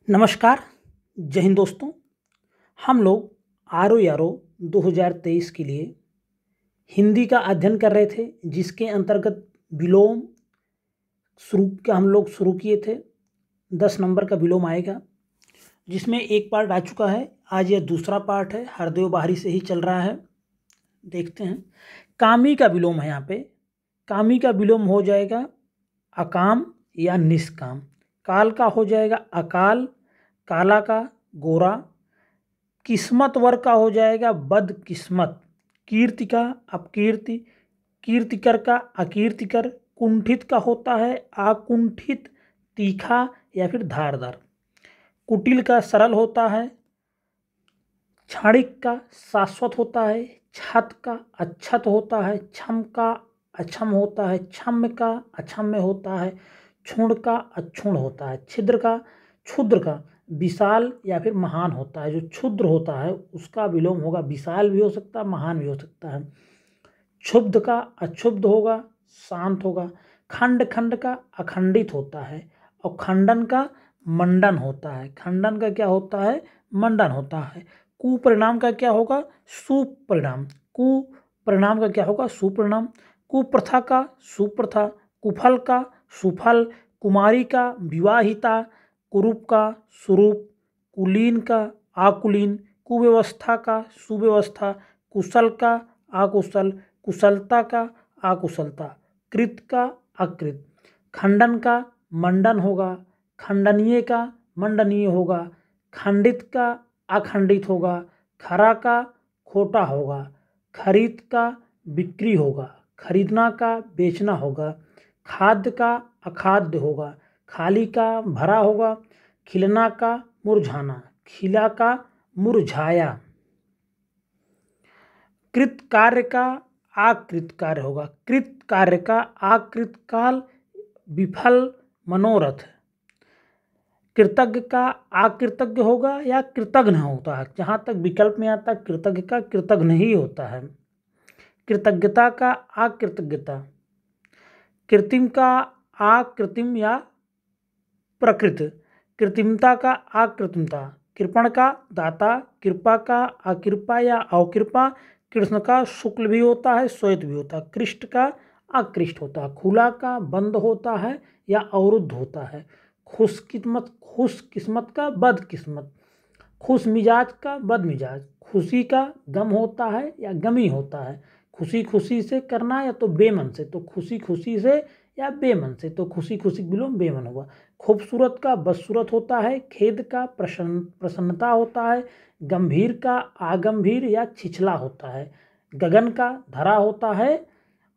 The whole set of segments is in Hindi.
नमस्कार। जय हिंद दोस्तों। हम लोग RO 2023 के लिए हिंदी का अध्ययन कर रहे थे, जिसके अंतर्गत विलोम हम लोग शुरू किए थे। 10 नंबर का विलोम आएगा, जिसमें एक पार्ट आ चुका है। आज यह दूसरा पार्ट है, हरदेव बाहरी से ही चल रहा है। देखते हैं। कामी का विलोम है। यहाँ पे कामी का विलोम हो जाएगा अकाम या निष्काम। काल का हो जाएगा अकाल, काला का गोरा। किस्मत वर्ग का हो जाएगा बदकिस्मत। कीर्ति का अपकीर्ति, कीर्तिकर का अकीर्तिकर। कुंठित का होता है आकुंठित, तीखा या फिर धारदार। कुटिल का सरल होता है, क्षणिक का शाश्वत होता है, छत का अच्छत होता है, छम का अक्षम होता है, छम्य का अक्षम्य होता है, क्षुण का अक्षुण होता है, छिद्र का क्षुद्र का विशाल या फिर महान होता है। जो क्षुद्र होता है उसका विलोम होगा विशाल भी हो सकता है, महान भी हो सकता है। क्षुब्ध का अक्षुब्ध होगा, शांत होगा। खंड खंड का अखंडित होता है, और खंडन का मंडन होता है। खंडन का क्या होता है? मंडन होता है। कुपरिणाम का क्या होगा? सुपरिणाम। कुपरिणाम का क्या होगा? सुपरिणाम। कुप्रथा का सुप्रथा, कुफल का सुफल, कुमारी का विवाहिता, कुरूप का सुरूप, कुलीन का आकुलीन, कुव्यवस्था का सुव्यवस्था, कुशल का आकुशल, कुशलता का आकुशलता, कृत का अकृत। खंडन का मंडन होगा, खंडनीय का मंडनीय होगा, खंडित का अखंडित होगा, खरा का खोटा होगा, खरीद का बिक्री होगा, खरीदना का बेचना होगा, खाद्य का अखाद्य होगा, खाली का भरा होगा, खिलना का मुरझाना, खिला का मुरझाया। कृत कार्य का आकृत कार्य होगा, कृत कार्य का आकृत काल, विफल मनोरथ। कृतज्ञ का आकृतज्ञ होगा या कृतघ्न होता है। जहाँ तक विकल्प में आता है कृतज्ञ का कृतघ्न ही होता है। कृतज्ञता का आकृतज्ञता, कृत्रिम का आकृत्रिम या प्रकृत, कृत्रिमता का आकृत्रिमता, कृपण का दाता, कृपा का अकृपा या अकृपा। कृष्ण का शुक्ल भी होता है, श्वेत भी होता है। कृष्ट का अकृष्ट होता है। खुला का बंद होता है या अवरुद्ध होता है। खुशकिस्मत का बदकिस्मत, खुश मिजाज का बदमिजाज। खुशी का गम होता है या गमी होता है। खुशी खुशी से करना या तो बेमन से, तो खुशी खुशी से या बेमन से, तो खुशी खुशी विलोम बेमन होगा। खूबसूरत का बदसूरत होता है। खेद का प्रसन्नता होता है। गंभीर का आगंभीर या छिछला होता है। गगन का धरा होता है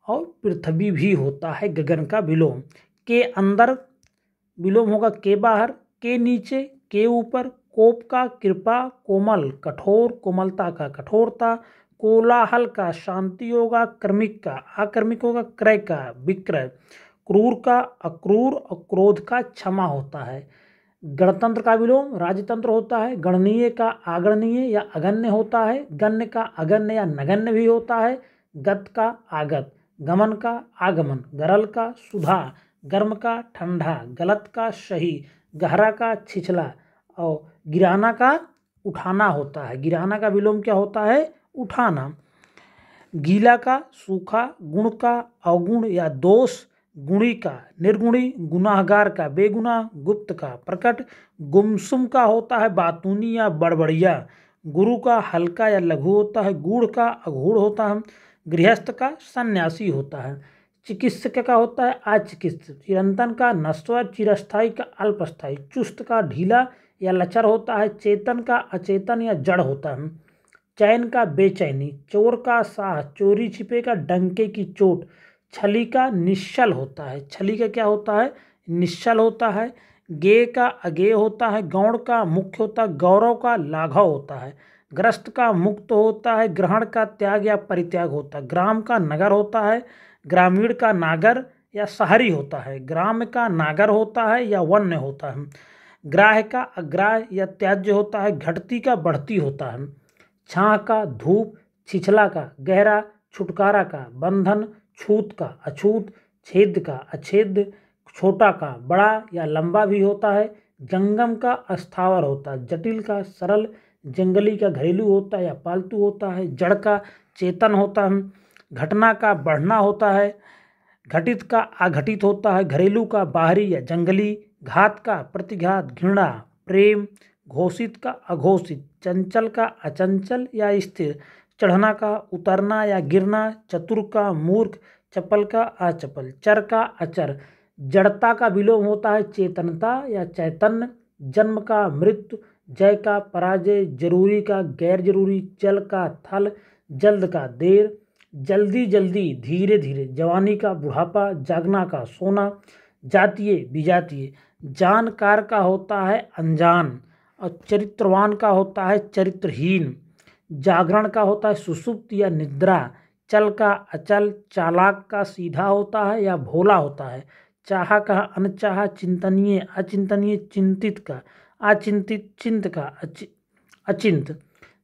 और पृथ्वी भी होता है। गगन का विलोम के अंदर विलोम होगा के बाहर, के नीचे, के ऊपर। कोप का कृपा, कोमल कठोर, कोमलता का कठोरता। कोलाहल का शांति होगा, क्रमिक का आक्रमिक होगा, क्रय का विक्रय। क्रूर का अक्रूर और क्रोध का क्षमा होता है। गणतंत्र का विलोम राजतंत्र होता है। गणनीय का आगणनीय या अगण्य होता है। गण्य का अगण्य या नगण्य भी होता है। गत का आगत, गमन का आगमन, गरल का सुधा, गर्म का ठंडा, गलत का सही, गहरा का छिछला, और गिराना का उठाना होता है। गिराना का विलोम क्या होता है? उठाना। गीला का सूखा, गुण का अवगुण या दोष, गुणी का निर्गुणी, गुनाहगार का बेगुनाह, गुप्त का प्रकट। गुमसुम का होता है बातूनी या बड़बड़िया। गुरु का हल्का या लघु होता है। गूढ़ का अगूढ़ होता है। गृहस्थ का सन्यासी होता है। चिकित्सक का होता है अचिकित्सक। चिरंतन का नश्वर, चिरस्थाई का अल्पस्थाई। चुस्त का ढीला या लचर होता है। चेतन का अचेतन या जड़ होता है। चैन का बेचैनी, चोर का साह, चोरी छिपे का डंके की चोट। छली का निश्चल होता है। छली का क्या होता है? निश्चल होता है। गे का अगेय होता है। गौण का मुख्य होता है। गौरव का लाघव होता है। ग्रस्त का मुक्त होता है। ग्रहण का त्याग या परित्याग होता है। ग्राम का नगर होता है। ग्रामीण का नागर या शहरी होता है। ग्राम का नागर होता है या वन्य होता है। ग्राह्य का अग्राह्य या त्याज्य होता है। घटती का बढ़ती होता है। छाह का धूप, छिछला का गहरा, छुटकारा का बंधन, छूत का अछूत, छेद का अछेद, छोटा का बड़ा या लंबा भी होता है। जंगम का अस्थावर होता है, जटिल का सरल, जंगली का घरेलू होता है या पालतू होता है, जड़ का चेतन होता है, घटना का बढ़ना होता है, घटित का अघटित होता है, घरेलू का बाहरी या जंगली, घात का प्रतिघात, घृणा, प्रेम, घोषित का अघोषित, चंचल का अचंचल या स्थिर, चढ़ना का उतरना या गिरना, चतुर का मूर्ख, चपल का अचपल, चर का अचर, जड़ता का विलोम होता है चेतनता या चैतन्य, जन्म का मृत्यु, जय का पराजय, जरूरी का गैर जरूरी, जल का थल, जल्द का देर, जल्दी जल्दी, धीरे धीरे, जवानी का बुढ़ापा, जागना का सोना, जातीय विजातीय, जानकार का होता है अनजान और चरित्रवान का होता है चरित्रहीन, जागरण का होता है सुषुप्त या निद्रा, चल का अचल, चालाक का सीधा होता है या भोला होता है, चाहा का अनचाहा, चिंतनीय अचिंतनीय, चिंतित का अचिंतित, चिंत का अचिंत,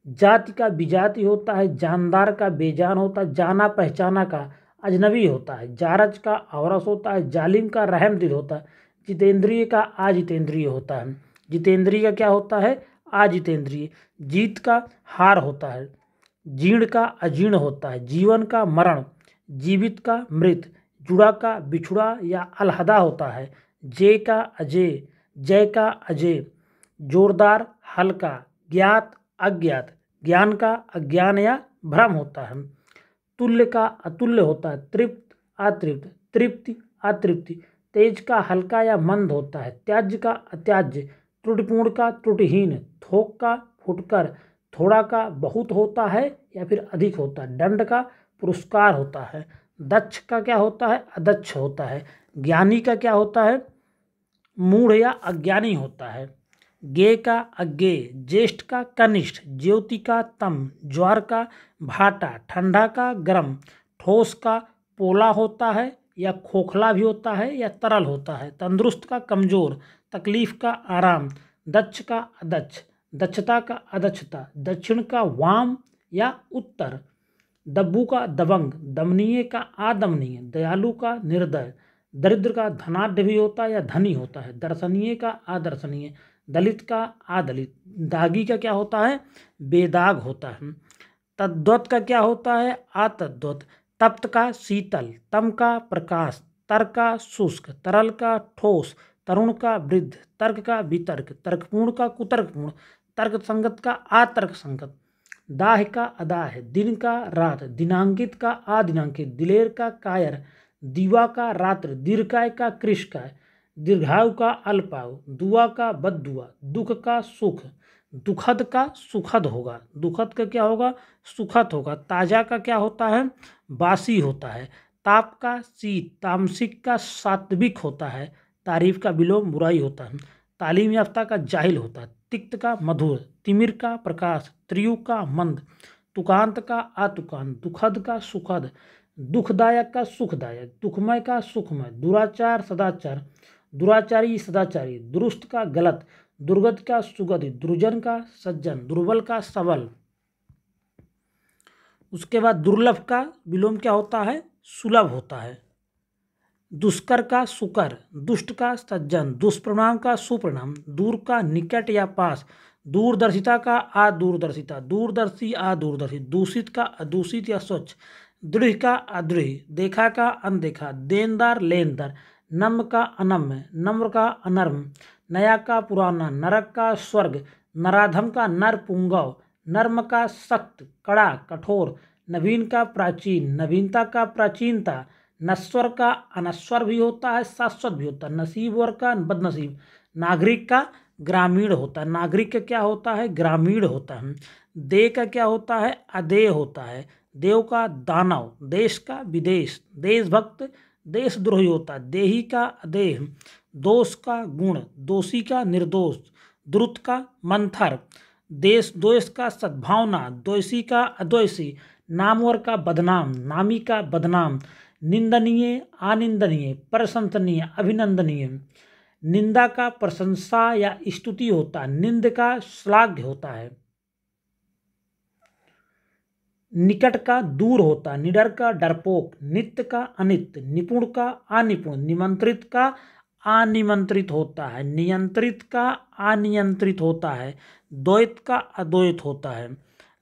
जाति का विजाति होता है, जानदार का बेजान होता है, जाना पहचाना का अजनबी होता है, जारज का औरस होता है, जालिम का रहमदिल होता है, जितेंद्रिय का अजितेंद्रिय होता है, जितेंद्रिय का क्या होता है अजितेंद्रिय, जीत का हार होता है, जीर्ण का अजीर्ण होता है, जीवन का मरण, जीवित का मृत, जुड़ा का बिछुड़ा या अलहदा होता है, जय का अजय, जय का अजय, जोरदार हल्का, ज्ञात अज्ञात, ज्ञान का अज्ञान या भ्रम होता है, तुल्य का अतुल्य होता है, तृप्त अतृप्त, तृप्ति अतृप्ति, तेज का हल्का या मंद होता है, त्याज्य का अत्याज्य, त्रुटिपूर्ण का त्रुटिहीन, थोक का फुटकर, थोड़ा का बहुत होता है या फिर अधिक होता है, दंड का पुरस्कार होता है, दक्ष का क्या होता है अदक्ष होता है, ज्ञानी का क्या होता है मूढ़ या अज्ञानी होता है, ज्ञेय का अज्ञेय, ज्येष्ठ का कनिष्ठ, ज्योति का तम, ज्वार का भाटा, ठंडा का गर्म, ठोस का पोला होता है या खोखला भी होता है या तरल होता है, तंदुरुस्त का कमजोर, तकलीफ का आराम, दक्ष का अदक्ष, दक्षता का अदक्षता, दक्षिण का वाम या उत्तर, दब्बू का दबंग, दमनीय का आदमनीय, दयालु का निर्दय, दरिद्र का धनाढ़ भी होता है या धनी होता है, दर्शनीय का आदर्शनीय, दलित का आदलित, दागी का क्या होता है बेदाग होता है, तद्वत का क्या होता है अतद्वत, तप्त का शीतल, तम का प्रकाश, तर का शुष्क, तरल का ठोस, तरुण का वृद्ध, तर्क का वितर्क, तर्कपूर्ण का कुतर्कपूर्ण, तर्क संगत का अतर्क संगत, दाह का अदाह, दिन का रात, दिनांकित का अदिनांकित, दिलेर का कायर, दीवा का रात्र, दीर्घाय का कृशकाय, दीर्घायु का अल्पायु, दुआ का बद्दुआ, दुख का सुख, दुखद का सुखद होगा, दुखद का क्या होगा सुखद होगा, ताजा का क्या होता है बासी होता है, ताप का शीत, तामसिक का सात्विक होता है, तारीफ का विलोम बुराई होता है, तालीम याफ्ता का जाहिल होता है, तिक्त का मधुर, तिमिर का प्रकाश, त्रियु का मंद, तुकांत का अतुकांत, दुखद का सुखद, दुखदायक का सुखदायक, दुखमय का सुखमय, दुराचार सदाचार, दुराचारी सदाचारी, दुरुस्त का गलत, दुर्गत का सुगति, दुर्जन का सज्जन, दुर्बल का सबल। उसके बाद दुर्लभ का विलोम क्या होता है सुलभ होता है, दुष्कर का सुकर, दुष्ट का सज्जन, दुष्प्रणाम का सुप्रणाम, दूर का निकट या पास, दूरदर्शिता का अदूरदर्शिता, दूरदर्शी अदूरदर्शी, दूषित का अदूषित या स्वच्छ, दृढ़ का अदृढ़, देखा का अनदेखा, देनदार लेनदार, नम्र का अनम्य, नम्र का अनर्म, नया का पुराना, नरक का स्वर्ग, नराधम का नर पुंगव, नर्म का सख्त कड़ा कठोर, नवीन का प्राचीन, नवीनता का प्राचीनता, नश्वर का अनश्वर भी होता है शाश्वत भी होता है, नसीब वर का बदनसीब, नागरिक का ग्रामीण होता है, नागरिक का क्या होता है ग्रामीण होता है, देह का क्या होता है अदेह होता है, देव का दानव, देश का विदेश, देशभक्त देशद्रोही होता है, देही का अदेह, दोष का गुण, दोषी का निर्दोष, द्रुत का मंथर, देश द्वेष का सद्भावना, द्वेषी का अद्वेषी, नामवर का बदनाम, नामी का बदनाम, निंदनीय अनिंदनीय, प्रशंसनीय अभिनंदनीय, निंदा का प्रशंसा या स्तुति होता है, निंद का श्लाघ्य होता है, निकट का दूर होता, निडर का डरपोक, नित्य का अनित्य, निपुण का अनिपुण, निमंत्रित का अनिमंत्रित होता है, नियंत्रित का अनियंत्रित होता है, द्वैत का अद्वैत होता है,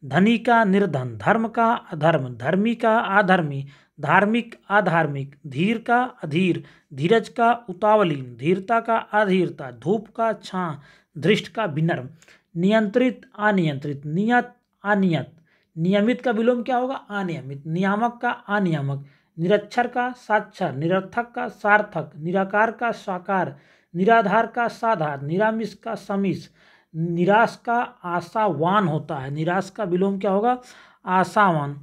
धनी का निर्धन, धर्म का अधर्म, धर्मी का अधर्मी, धार्मिक अधार्मिक, धीर का अधीर, धीरज का उतावली, धीरता का अधीरता, धूप का छां, धृष्ट का विनम्र, नियंत्रित अनियंत्रित, नियत अनियत, नियमित का विलोम क्या होगा? अनियमित, नियामक का अनियामक, निरक्षर का साक्षर, निरर्थक का सार्थक, निराकार का साकार, निराधार का साधार, निरामिष का समिष, निराश का आशावान होता है, निराश का विलोम क्या होगा? आशावान,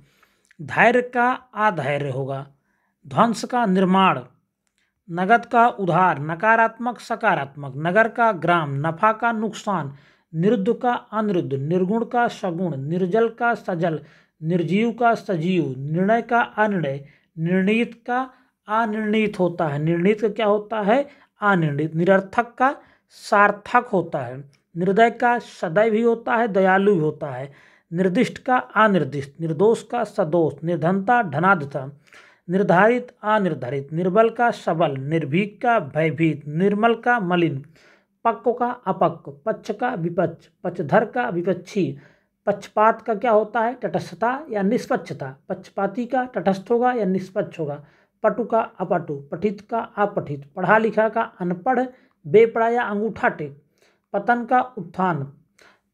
धैर्य का अधैर्य होगा, ध्वंस का निर्माण, नगद का उधार, नकारात्मक सकारात्मक, नगर का ग्राम, नफा का नुकसान, निरुद्ध का अनिरुद्ध, निर्गुण का सगुण, निर्जल का सजल, निर्जीव का सजीव, निर्णय का अनिर्णय, निर्णीत का अनिर्णीत होता है, निर्णीत का क्या होता है? अनिर्णीत, निरर्थक का सार्थक होता है, निर्दय का सदैव ही होता है, दयालु भी होता है, निर्दिष्ट का अनिर्दिष्ट, निर्दोष का सदोष, निर्धनता धनाधता, निर्धारित अनिर्धारित, निर्बल का सबल, निर्भीक का भयभीत, निर्मल का मलिन, पक्व का अपक्व, पक्ष का विपक्ष, पक्षधर का विपक्षी, पक्षपात का क्या होता है? तटस्थता या निष्पक्षता, पक्षपाती का तटस्थ होगा या निष्पक्ष होगा, पटु का अपटु, पठित का अपठित, पढ़ा लिखा का अनपढ़, बेपढ़ा या अंगूठा टेक, पतन का उत्थान,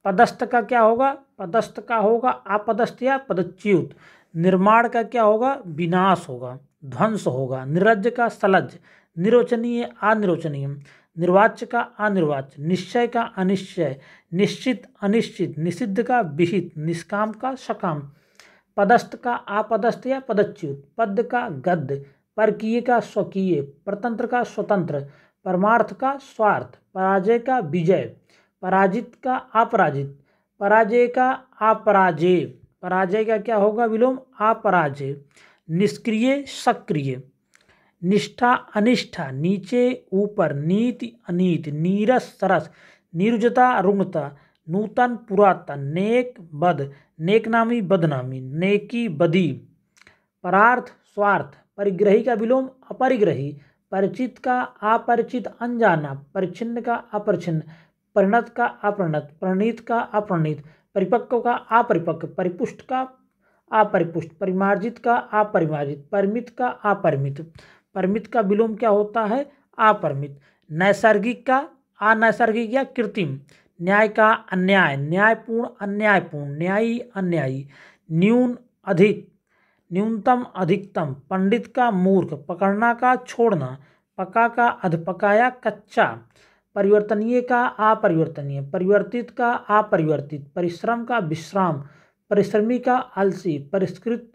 पदस्थ का क्या होगा? पदस्थ का होगा अपदस्थ या पदच्युत, निर्माण का क्या होगा? विनाश होगा, ध्वंस होगा, निर्लज्ज का सलज्ज, निरोचनीय अनिरोचनीय, निर्वाच्य का अनिर्वाच्य, निश्चय का अनिश्चय, निश्चित अनिश्चित, निषिद्ध का विहित, निष्काम का सकाम, पदस्थ का अपदस्थ या पदच्युत, पद्य का गद्य, परकीय का स्वकीय, परतंत्र का स्वतंत्र, परमार्थ का स्वार्थ, पराजय का विजय, पराजित का अपराजित, पराजय का अपराजय, पराजय का क्या होगा विलोम? अपराजय, निष्क्रिय सक्रिय, निष्ठा अनिष्ठा, नीचे ऊपर, नीति अनीति, नीरस सरस, नीरुजता रुग्णता, नूतन पुरातन, नेक बद, नेकनामी बदनामी, नेकी बदी, परार्थ स्वार्थ, परिग्रही का विलोम अपरिग्रही, परिचित का अपरिचित अनजाना, परिच्छिन्न का अपरिच्छिन्न, परिणत का अपरिणत, प्रणीत का अपरणीत, परिपक्व का अपरिपक्व, परिपुष्ट का अपरिपुष्ट, परिमार्जित का अपरिमार्जित, परिमित का अपरिमित, परिमित का विलोम क्या होता है? अपरिमित, नैसर्गिक का अनैसर्गिक या कृत्रिम, न्याय का अन्याय, न्यायपूर्ण अन्यायपूर्ण, न्यायी अन्यायी, न्यून अधिक, न्यूनतम अधिकतम, पंडित का मूर्ख, पकड़ना का छोड़ना, पका का अधपकाया कच्चा, परिवर्तनीय का अपरिवर्तनीय, परिवर्तित का अपरिवर्तित, परिश्रम का विश्राम, परिश्रमी का आलसी, परिष्कृत,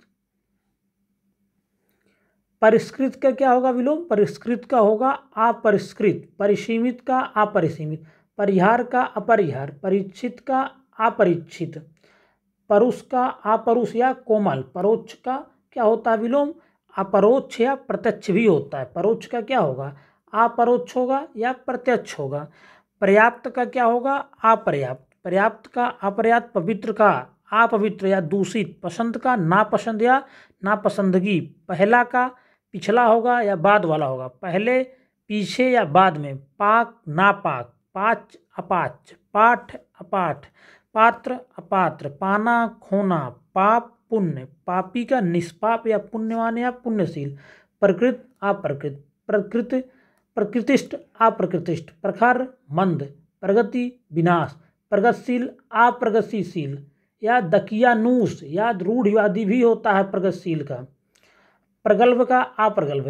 परिष्कृत का क्या होगा विलोम? परिष्कृत का होगा अपरिष्कृत, परिसीमित का अपरिसीमित, परिहार का अपरिहार, परीक्षित का अपरीक्षित, परुष का अपरुष या कोमल, परोक्ष का क्या होता है विलोम? अपरोक्ष या प्रत्यक्ष भी होता है, परोक्ष का क्या होगा? अपरोक्ष होगा या प्रत्यक्ष होगा, पर्याप्त का क्या होगा? अपर्याप्त, पर्याप्त का अपर्याप्त, पवित्र का अपवित्र या दूषित, पसंद का नापसंद या नापसंदगी, पहला का पिछला होगा या बाद वाला होगा, पहले पीछे या बाद में, पाक नापाक, पाच अपाच, पाठ अपाठ, पात्र अपात्र, पाना खोना, पाप पुण्य, पापी का निष्पाप या पुण्यवान या पुण्यशील, प्रकृत अप्रकृत, प्रकृति प्रकृतिष्ठ अप्रकृतिष्ठ, प्रखर मंद, प्रगति विनाश, प्रगतिशील अप्रगतिशील या दकियानूस या रूढ़िवादी भी होता है प्रगतिशील का, प्रगल्भ का अप्रगल्भ,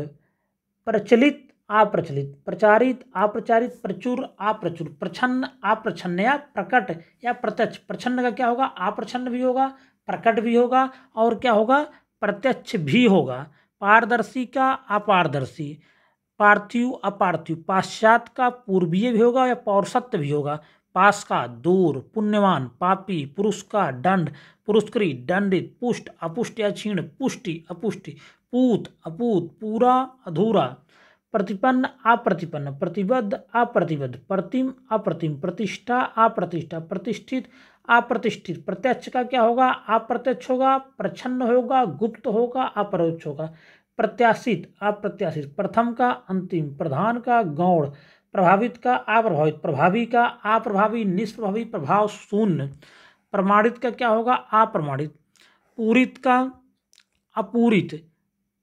प्रचलित अप्रचलित, प्रचारित अप्रचारित, प्रचुर अप्रचुर, प्रछन्न अप्रछन्न या प्रकट या प्रत्यक्ष, प्रछन्न का क्या होगा? अप्रछन्न भी होगा, प्रकट भी होगा और क्या होगा? प्रत्यक्ष भी होगा, पारदर्शी का अपारदर्शी, पार्थिव अपार्थिव, पाश्चात्य का पूर्वीय भी होगा या पौरुषत्व भी होगा, पास का दूर, पुण्यवान पापी, पुरुष का दंड, पुरस्कृत दंडित, पुष्ट अपुष्ट या क्षीण, पुष्टि अपुष्टि, पूत अपूत, पूरा अधूरा, प्रतिपन्न अप्रतिपन्न, प्रतिबद्ध अप्रतिबद्ध, प्रतिम अप्रतिम, प्रतिष्ठा अप्रतिष्ठा, प्रतिष्ठित अप्रतिष्ठित, प्रत्यक्ष का क्या होगा? अप्रत्यक्ष होगा, प्रच्छन्न होगा, गुप्त होगा, अपरोक्ष होगा, प्रत्याशित अप्रत्याशित, प्रथम का अंतिम, प्रधान का गौण, प्रभावित का अप्रभावित, प्रभावी का अप्रभावी, निष्प्रभावी, प्रभाव शून्य। प्रमाणित का क्या होगा? अप्रमाणित। पूरित का अपूरित,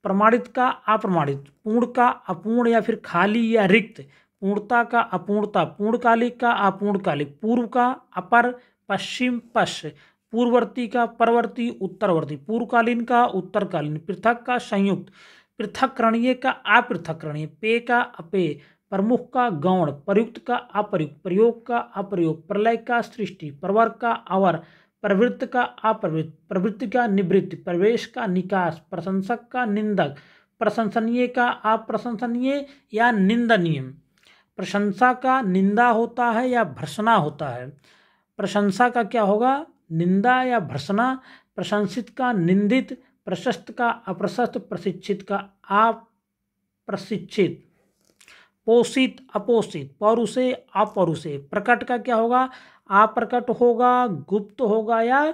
प्रमाणित का अप्रमाणित, पूर्ण का अपूर्ण या फिर खाली या रिक्त, पूर्णता का अपूर्णता, पूर्णकालिक का अपूर्णकालिक, पूर्व का अपर, पश्चिम पश्च, पूर्ववर्ती का परवर्ती उत्तरवर्ती, पूर्वकालीन का उत्तरकालीन, पृथक का संयुक्त, पृथक्करणीय का अपृथक्करणीय, पेय का अपेय, प्रमुख का गौण, प्रयुक्त का अप्रयुक्त, प्रयोग का अप्रयोग, प्रलय का सृष्टि, प्रवर का अवर, प्रवृत्त का अप्रवृत्त, प्रवृत्ति का निवृत्ति, प्रवेश का निकास, प्रशंसक का निंदक, प्रशंसनीय का अप्रशंसनीय या निंदनीय। प्रशंसा का निंदा होता है या भर्त्सना होता है? प्रशंसा का क्या होगा? निंदा या भर्त्सना। प्रशंसित का निंदित, प्रशस्त का अप्रशस्त, प्रशिक्षित का अप्रशिक्षित। पोषित अपोषित, पौरुषे अपौरुषे। प्रकट का क्या होगा? अप्रकट होगा, गुप्त होगा या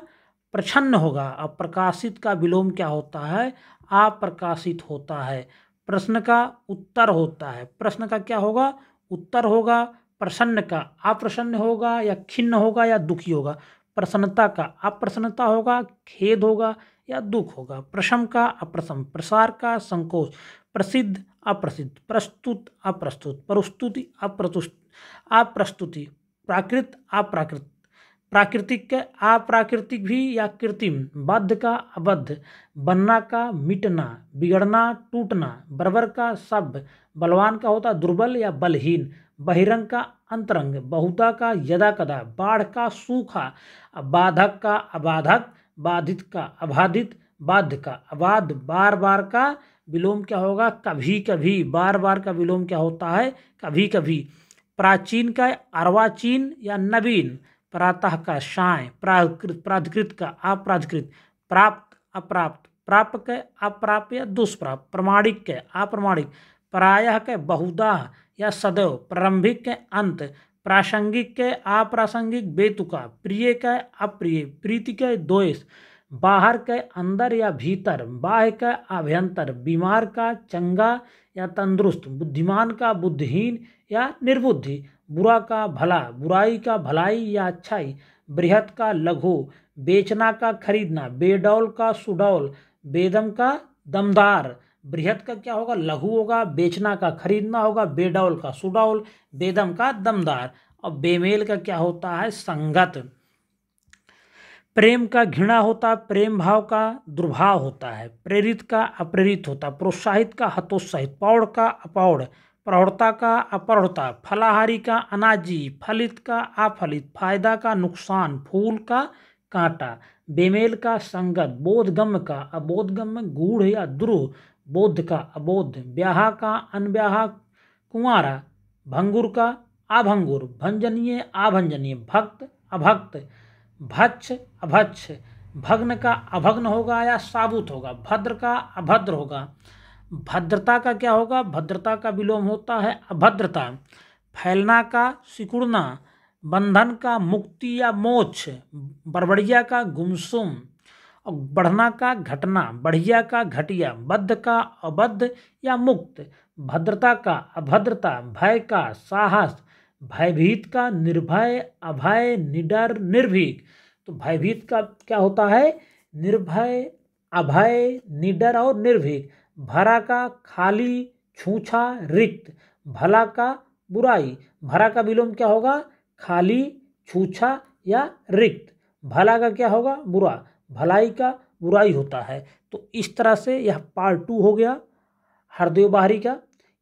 प्रच्छन्न होगा। अप्रकाशित का विलोम क्या होता है? अप्रकाशित होता है। प्रश्न का उत्तर होता है। प्रश्न का क्या होगा? उत्तर होगा। प्रसन्न का अप्रसन्न होगा या खिन्न होगा या दुखी होगा। प्रसन्नता का अप्रसन्नता होगा, खेद होगा या दुख होगा। प्रशम का अप्रसम, प्रसार का संकोच, प्रसिद्ध अप्रसिद्ध, प्रस्तुत अप्रस्तुत, प्रस्तुति अप्रस्तुति, प्राकृत अप्राकृत, प्राकृतिक के अप्राकृतिक भी या कृत्रिम, बद्ध का अबद्ध, बनना का मिटना, बिगड़ना टूटना, बर्बर का सभ्य, बलवान का होता दुर्बल या बलहीन, बहिरंग का अंतरंग, बहुधा का यदा कदा, बाढ़ का सूखा, बाधक का अबाधक, बाधित का अबाधित, बाध्य का अबाध, बार बार का विलोम क्या होगा? कभी कभी। बार बार का विलोम क्या होता है? कभी कभी। प्राचीन का अर्वाचीन या नवीन, प्रातः का साय, प्राधिकृत का अप्राधिकृत, प्राप्त अप्राप्त, प्राप्य के अप्राप्य या दुष्प्राप्य, प्रमाणिक के अप्रमाणिक, प्रायः के बहुधा या सदैव, प्रारंभिक के अंत, प्रासंगिक के अप्रासंगिक, बेतुका, प्रिय के अप्रिय, प्रीति के द्वेष, बाहर के अंदर या भीतर, बाह्य का अभ्यंतर, बीमार का चंगा या तंदुरुस्त, बुद्धिमान का बुद्धिहीन या निर्बुद्धि, बुरा का भला, बुराई का भलाई या अच्छाई, बृहत का लघु, बेचना का खरीदना, बेडौल का सुडौल, बेदम का दमदार। बृहत का क्या होगा? लघु होगा। बेचना का खरीदना होगा। बेडौल का सुडौल, बेदम का दमदार। और बेमेल का क्या होता है? संगत। प्रेम का घृणा होता है, प्रेम भाव का दुर्भाव होता है। प्रेरित का अप्रेरित होता है, प्रोत्साहित का हतोत्साहित, प्रौढ़ का अपौढ़, प्रौढ़ता का अप्रौढ़ता, फलाहारी का अनाजी, फलित का अफलित, फायदा का नुकसान, फूल का कांटा। बेमेल का संगत, बोधगम्य का अबोधगम्य, गूढ़ या द्रुह, बोध का अबोध, ब्याह का अनब्याह, कुंवारा, भंगुर का अभंगुर, भंजनीय अभंजनीय, भक्त अभक्त, भच्छ अभच्छ, भग्न का अभग्न होगा या साबुत होगा, भद्र का अभद्र होगा। भद्रता का क्या होगा? भद्रता का विलोम होता है अभद्रता। फैलना का सिकुड़ना, बंधन का मुक्ति या मोक्ष, बड़बड़िया का गुमसुम, और बढ़ना का घटना, बढ़िया का घटिया, बद्ध का अबद्ध या मुक्त, भद्रता का अभद्रता, भय का साहस, भयभीत का निर्भय, अभय, निडर, निर्भीक। तो भयभीत का क्या होता है? निर्भय, अभय, निडर और निर्भीक। भरा का खाली, छूछा, रिक्त, भला का बुराई, भरा का विलोम क्या होगा? खाली, छूछा या रिक्त। भला का क्या होगा? बुरा, भलाई का बुराई होता है। तो इस तरह से यह पार्ट 2 हो गया हरदेव बाहरी का।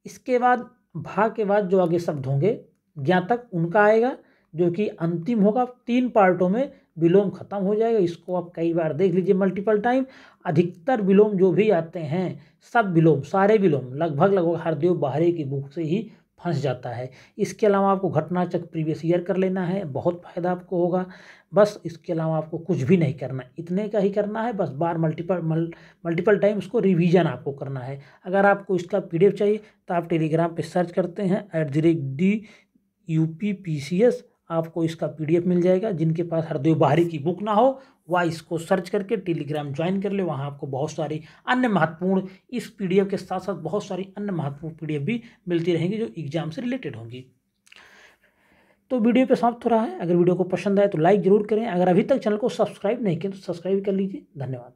इसके बाद भा के बाद जो आगे शब्द होंगे ज्ञातक उनका आएगा, जो कि अंतिम होगा। 3 पार्टों में विलोम खत्म हो जाएगा। इसको आप कई बार देख लीजिए मल्टीपल टाइम। अधिकतर विलोम जो भी आते हैं, सब विलोम, सारे विलोम लगभग हरदेव बाहरी की बुक से ही फंस जाता है। इसके अलावा आपको घटनाचक्र प्रीवियस ईयर कर लेना है, बहुत फायदा आपको होगा। बस इसके अलावा आपको कुछ भी नहीं करना, इतने का ही करना है। बस बार मल्टीपल टाइम उसको रिवीजन आपको करना है। अगर आपको इसका PDF चाहिए तो आप टेलीग्राम पे सर्च करते हैं @DUPPCS आपको इसका PDF मिल जाएगा। जिनके पास हरदेव बाहरी की बुक ना हो वह इसको सर्च करके टेलीग्राम ज्वाइन कर ले। वहाँ आपको बहुत सारी अन्य महत्वपूर्ण, इस PDF के साथ साथ बहुत सारी अन्य महत्वपूर्ण PDF भी मिलती रहेंगी जो एग्जाम से रिलेटेड होंगी। तो वीडियो पे समाप्त हो रहा है। अगर वीडियो को पसंद आए तो लाइक जरूर करें। अगर अभी तक चैनल को सब्सक्राइब नहीं किया तो सब्सक्राइब कर लीजिए। धन्यवाद।